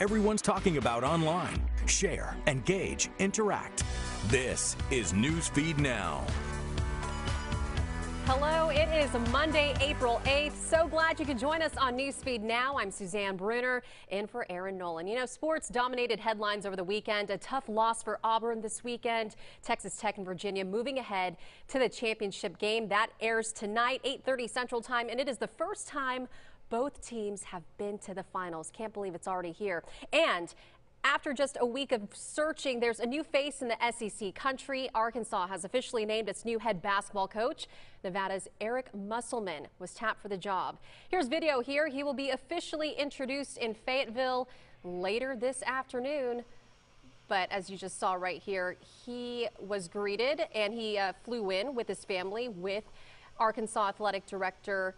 Everyone's talking about online. Share, engage, interact. This is Newsfeed Now. Hello, it is Monday, April 8th. So glad you could join us on Newsfeed Now. I'm Susanne Brunner, in for Aaron Nolan. You know, sports dominated headlines over the weekend. A tough loss for Auburn this weekend. Texas Tech and Virginia moving ahead to the championship game. That airs tonight, 8:30 Central Time, and it is the first time both teams have been to the finals. Can't believe it's already here. And after just a week of searching, there's a new face in the SEC country. Arkansas has officially named its new head basketball coach. Nevada's Eric Musselman was tapped for the job. Here's video here. He will be officially introduced in Fayetteville later this afternoon. But as you just saw right here, he was greeted and he flew in with his family with Arkansas Athletic Director,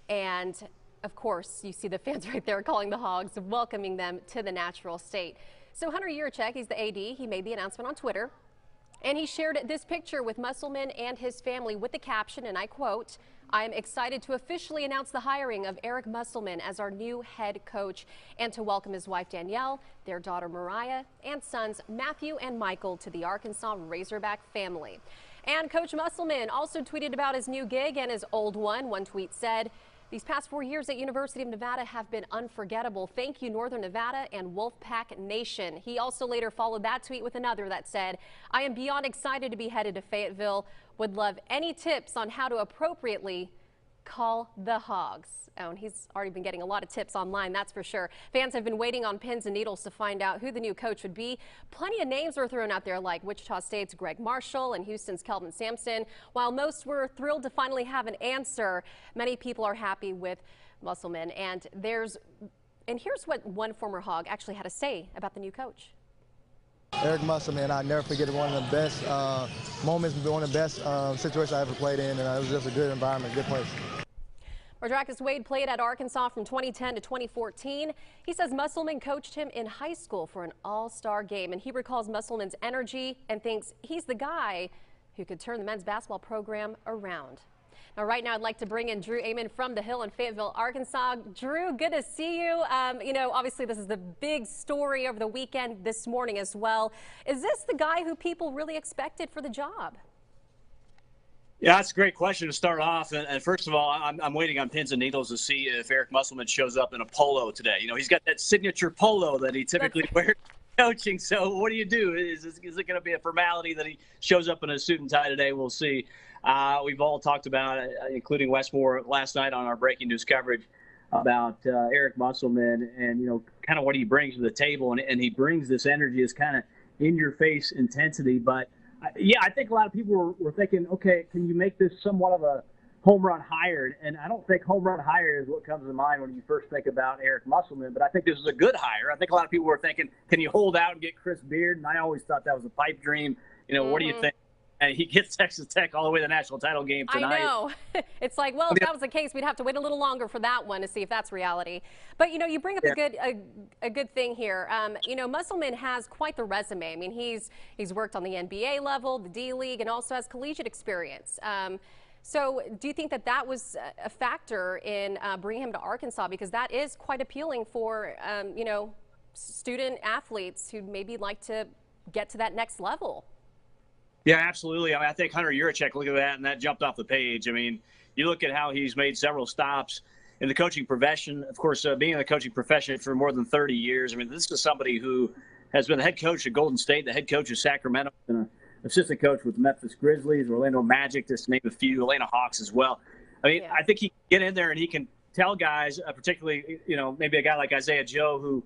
and of course, you see the fans right there calling the Hogs, welcoming them to the natural state. So Hunter Yurachek, he's the AD, he made the announcement on Twitter, and he shared this picture with Musselman and his family with the caption, and I quote, "I am excited to officially announce the hiring of Eric Musselman as our new head coach and to welcome his wife Danielle, their daughter Mariah, and sons Matthew and Michael to the Arkansas Razorback family." And Coach Musselman also tweeted about his new gig and his old one. One tweet said, "These past 4 years at University of Nevada have been unforgettable. Thank you, Northern Nevada and Wolfpack Nation." He also later followed that tweet with another that said, "I am beyond excited to be headed to Fayetteville. Would love any tips on how to appropriately call the Hogs." Oh, and he's already been getting a lot of tips online, that's for sure. Fans have been waiting on pins and needles to find out who the new coach would be. Plenty of names were thrown out there, like Wichita State's Greg Marshall and Houston's Kelvin Sampson. While most were thrilled to finally have an answer, many people are happy with Musselman. And here's what one former Hog actually had to say about the new coach. Eric Musselman, I never forget it. One of the best moments, one of the best situations I ever played in, and it was just a good environment, good place. Mardrakus Wade played at Arkansas from 2010 to 2014. He says Musselman coached him in high school for an all-star game, and he recalls Musselman's energy and thinks he's the guy who could turn the men's basketball program around. Now, right now, I'd like to bring in Drew Amon from the Hill in Fayetteville, Arkansas. Drew, good to see you. You know, obviously, this is the big story over the weekend this morning as well. Is this the guy who people really expected for the job? Yeah, that's a great question to start off. And first of all, I'm waiting on pins and needles to see if Eric Musselman shows up in a polo today. You know, he's got that signature polo that he typically wears coaching. So what do you do? Is it going to be a formality that he shows up in a suit and tie today? We'll see. We've all talked about, including Westmore last night on our breaking news coverage, about Eric Musselman and, you know, kind of what he brings to the table. And he brings this energy, this kind of in-your-face intensity. But yeah, I think a lot of people were thinking, okay, can you make this somewhat of a home run hire? And I don't think home run hire is what comes to mind when you first think about Eric Musselman, but I think this is a good hire. I think a lot of people were thinking, can you hold out and get Chris Beard? And I always thought that was a pipe dream. You know, what do you think? And he gets Texas Tech all the way to the national title game tonight. I know. It's like, well, if that was the case, we'd have to wait a little longer for that one to see if that's reality. But, you know, you bring up a good thing here. You know, Musselman has quite the resume. I mean, he's worked on the NBA level, the D League, and also has collegiate experience. So do you think that was a factor in bringing him to Arkansas? Because that is quite appealing for, you know, student athletes who maybe like to get to that next level. Yeah, absolutely. I mean, I think Hunter Yurachek, look at that, and that jumped off the page. I mean, you look at how he's made several stops in the coaching profession. Of course, being in the coaching profession for more than 30 years. I mean, this is somebody who has been the head coach at Golden State, the head coach of Sacramento, and an assistant coach with the Memphis Grizzlies, Orlando Magic, just to name a few, Atlanta Hawks as well. I mean, I think he can get in there and he can tell guys, particularly, you know, maybe a guy like Isaiah Joe, who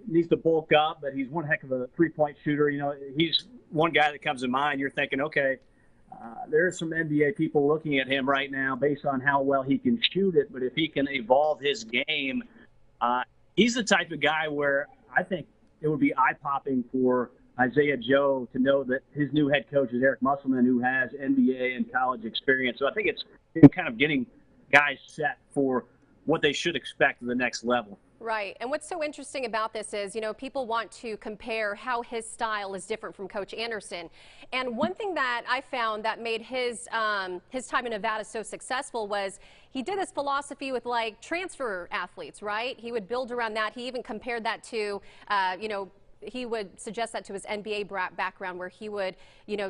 needs to bulk up, but he's one heck of a three-point shooter. You know, he's one guy that comes to mind. You're thinking, okay, there's some NBA people looking at him right now based on how well he can shoot it, but if he can evolve his game, he's the type of guy where I think it would be eye-popping for Isaiah Joe to know that his new head coach is Eric Musselman, who has NBA and college experience. So I think it's kind of getting guys set for what they should expect at the next level. Right. And what's so interesting about this is, people want to compare how his style is different from Coach Anderson. And one thing that I found that made his time in Nevada so successful was he did this philosophy with like transfer athletes, right? He would build around that. He even compared that to, he would suggest that to his NBA background, where he would,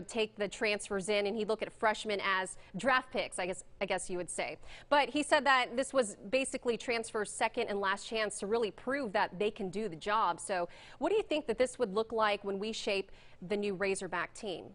take the transfers in and he'd look at freshmen as draft picks, I guess you would say. But he said that this was basically transfer's second and last chance to really prove that they can do the job. So what do you think that this would look like when we shape the new Razorback team?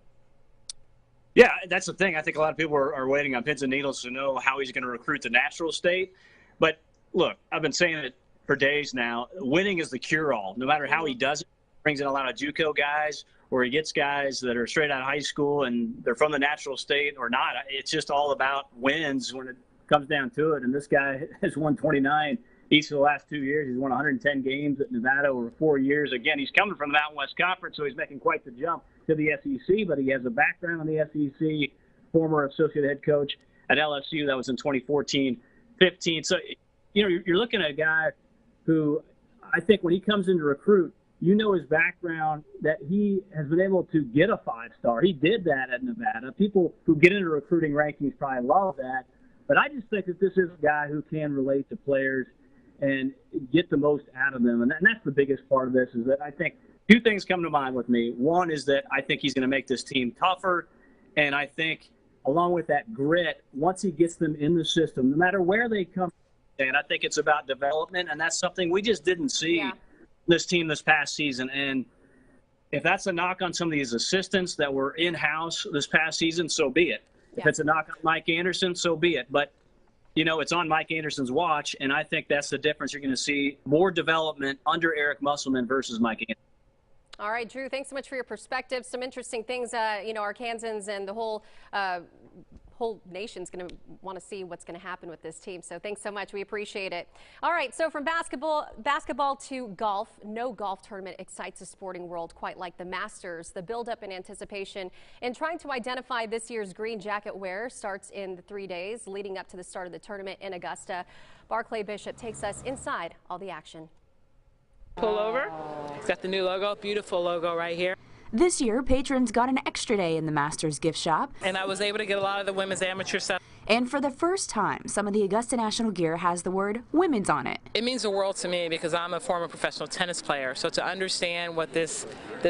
Yeah, that's the thing. I think a lot of people are waiting on pins and needles to know how he's going to recruit the natural state. But look, I've been saying it for days now. Winning is the cure-all. No matter how he does it, brings in a lot of JUCO guys, or he gets guys that are straight out of high school and they're from the natural state or not. It's just all about wins when it comes down to it. And this guy has won 29 each of the last 2 years. He's won 110 games at Nevada over 4 years. Again, he's coming from the Mountain West Conference, so he's making quite the jump to the SEC, but he has a background in the SEC, former associate head coach at LSU. That was in 2014-15. So, you're looking at a guy who I think when he comes in to recruit, his background, that he has been able to get a 5-star. He did that at Nevada. People who get into recruiting rankings probably love that. But I just think that this is a guy who can relate to players and get the most out of them. And that's the biggest part of this, is that I think two things come to mind with me. One is that I think he's going to make this team tougher. And I think along with that grit, once he gets them in the system, no matter where they come from, and I think it's about development. And that's something we just didn't see this team this past season. And if that's a knock on some of these assistants that were in-house this past season, so be it. If it's a knock on Mike Anderson, so be it. But, it's on Mike Anderson's watch, and I think that's the difference. You're going to see more development under Eric Musselman versus Mike Anderson. All right, Drew, thanks so much for your perspective. Some interesting things, Arkansans and the whole nation's going to want to see what's going to happen with this team. So thanks so much. We appreciate it. All right, so from basketball to golf, no golf tournament excites the sporting world quite like the Masters. The buildup and anticipation in trying to identify this year's green jacket wearer starts in the 3 days leading up to the start of the tournament in Augusta. Barclay Bishop takes us inside all the action. Pull over. It's got the new logo, beautiful logo right here. This year, patrons got an extra day in the Masters gift shop. And I was able to get a lot of the women's amateur stuff. And for the first time, some of the Augusta National gear has the word women's on it. It means the world to me because I'm a former professional tennis player. So to understand what this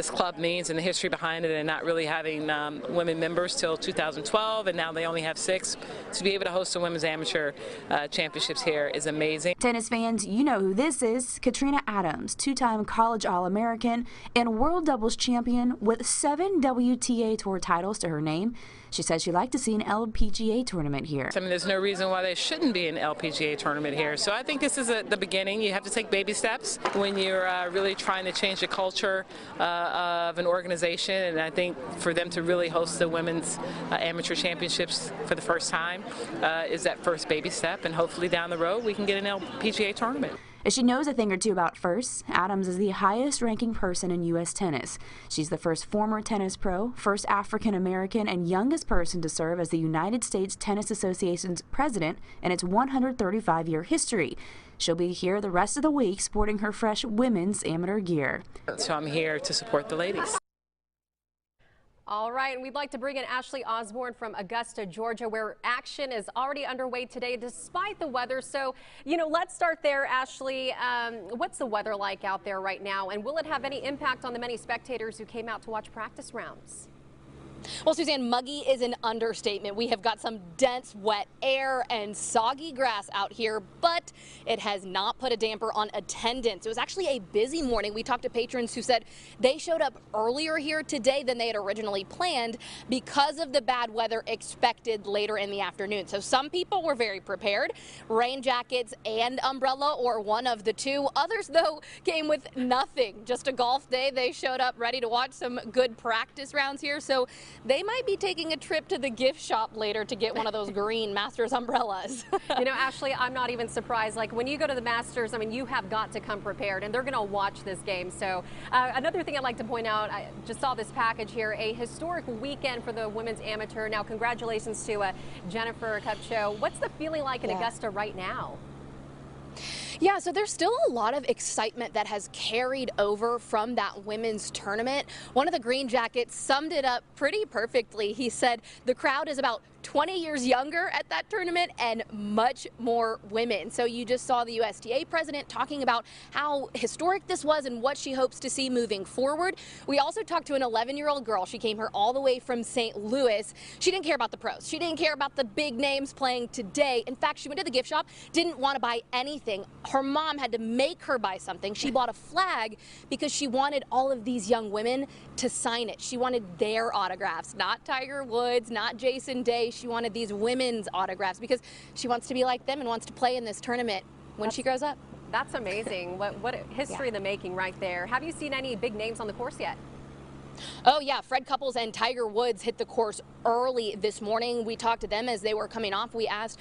club means and the history behind it, and not really having women members till 2012, and now they only have 6, to be able to host the women's amateur championships here is amazing. Tennis fans, you know who this is. Katrina Adams, 2-time college All-American and world doubles champion with 7 WTA Tour titles to her name. She says she'd like to see an LPGA tournament here. I mean, there's no reason why there shouldn't be an LPGA tournament here. So I think this is the beginning. You have to take baby steps when you're really trying to change the culture of an organization. And I think for them to really host the women's amateur championships for the first time is that first baby step. And hopefully down the road we can get an LPGA tournament. As she knows a thing or two about firsts, Adams is the highest ranking person in U.S. tennis. She's the first former tennis pro, first African American, and youngest person to serve as the United States Tennis Association's president in its 135-year history. She'll be here the rest of the week sporting her fresh women's amateur gear. So I'm here to support the ladies. All right, and we'd like to bring in Ashley Osborne from Augusta, Georgia, where action is already underway today despite the weather. So, let's start there, Ashley. What's the weather like out there right now, and will it have any impact on the many spectators who came out to watch practice rounds? Well, Suzanne, muggy is an understatement. We have got some dense, wet air and soggy grass out here, but it has not put a damper on attendance. It was actually a busy morning. We talked to patrons who said they showed up earlier here today than they had originally planned because of the bad weather expected later in the afternoon. So some people were very prepared, rain jackets and umbrella, or one of the two. Others, though, came with nothing, just a golf day. They showed up ready to watch some good practice rounds here. So they might be taking a trip to the gift shop later to get one of those green Masters umbrellas. Ashley, I'm not even surprised. Like, when you go to the Masters, I mean, you have got to come prepared, and they're going to watch this game. So another thing I'd like to point out, I just saw this package here, a historic weekend for the women's amateur. Now, congratulations to Jennifer Kupcho. What's the feeling like in Augusta right now? Yeah, so there's still a lot of excitement that has carried over from that women's tournament. One of the Green Jackets summed it up pretty perfectly. He said the crowd is about 20 years younger at that tournament and much more women. So you just saw the USTA president talking about how historic this was and what she hopes to see moving forward. We also talked to an 11-year-old girl. She came here all the way from St. Louis. She didn't care about the pros. She didn't care about the big names playing today. In fact, she went to the gift shop, didn't want to buy anything. Her mom had to make her buy something. She bought a flag because she wanted all of these young women to sign it. She wanted their autographs, not Tiger Woods, not Jason Day. She wanted these women's autographs because she wants to be like them and wants to play in this tournament when she grows up. That's amazing. What history in the making right there. Have you seen any big names on the course yet? Oh yeah, Fred Couples and Tiger Woods hit the course early this morning. We talked to them as they were coming off. We asked,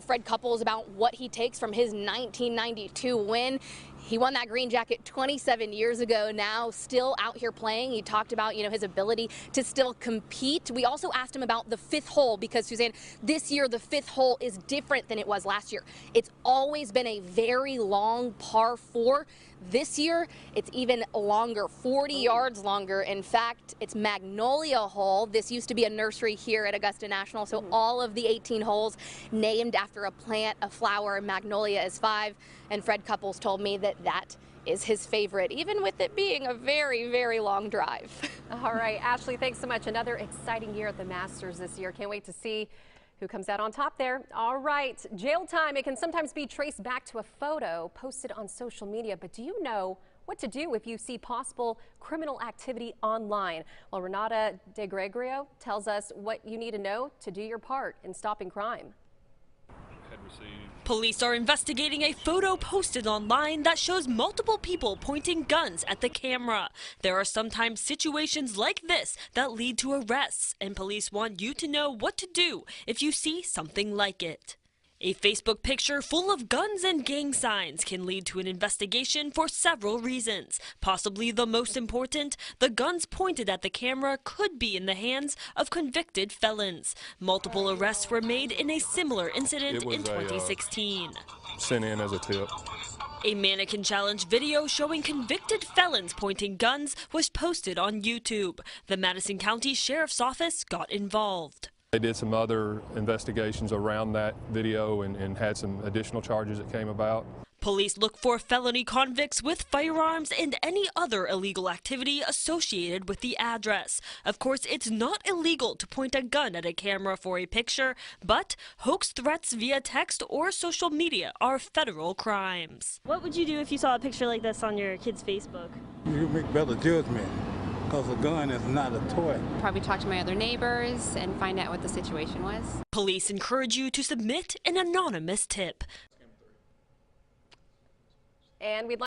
Fred Couples about what he takes from his 1992 win. He won that green jacket 27 years ago now, still out here playing. He talked about, his ability to still compete. We also asked him about the fifth hole because, Suzanne, this year the fifth hole is different than it was last year. It's always been a very long par 4. This year, it's even longer, 40 yards longer. In fact, it's Magnolia Hole. This used to be a nursery here at Augusta National, so all of the 18 holes named after a plant, a flower. Magnolia is 5, and Fred Couples told me that is his favorite, even with it being a very, very long drive. All right, Ashley, thanks so much. Another exciting year at the Masters this year. Can't wait to see who comes out on top there. All right, jail time, it can sometimes be traced back to a photo posted on social media, but do you know what to do if you see possible criminal activity online? Well, Renata DeGregorio tells us what you need to know to do your part in stopping crime. Police are investigating a photo posted online that shows multiple people pointing guns at the camera. There are sometimes situations like this that lead to arrests, and police want you to know what to do if you see something like it. A Facebook picture full of guns and gang signs can lead to an investigation for several reasons. Possibly the most important, the guns pointed at the camera could be in the hands of convicted felons. Multiple arrests were made in a similar incident in 2016. Sent in as a tip. A mannequin challenge video showing convicted felons pointing guns was posted on YouTube. The Madison County Sheriff's Office got involved. They did some other investigations around that video and had some additional charges that came about. Police look for felony convicts with firearms and any other illegal activity associated with the address. Of course, it's not illegal to point a gun at a camera for a picture, but hoax threats via text or social media are federal crimes. What would you do if you saw a picture like this on your kid's Facebook? You make better judgment. Because a gun is not a toy. Probably talk to my other neighbors and find out what the situation was. Police encourage you to submit an anonymous tip. And we'd like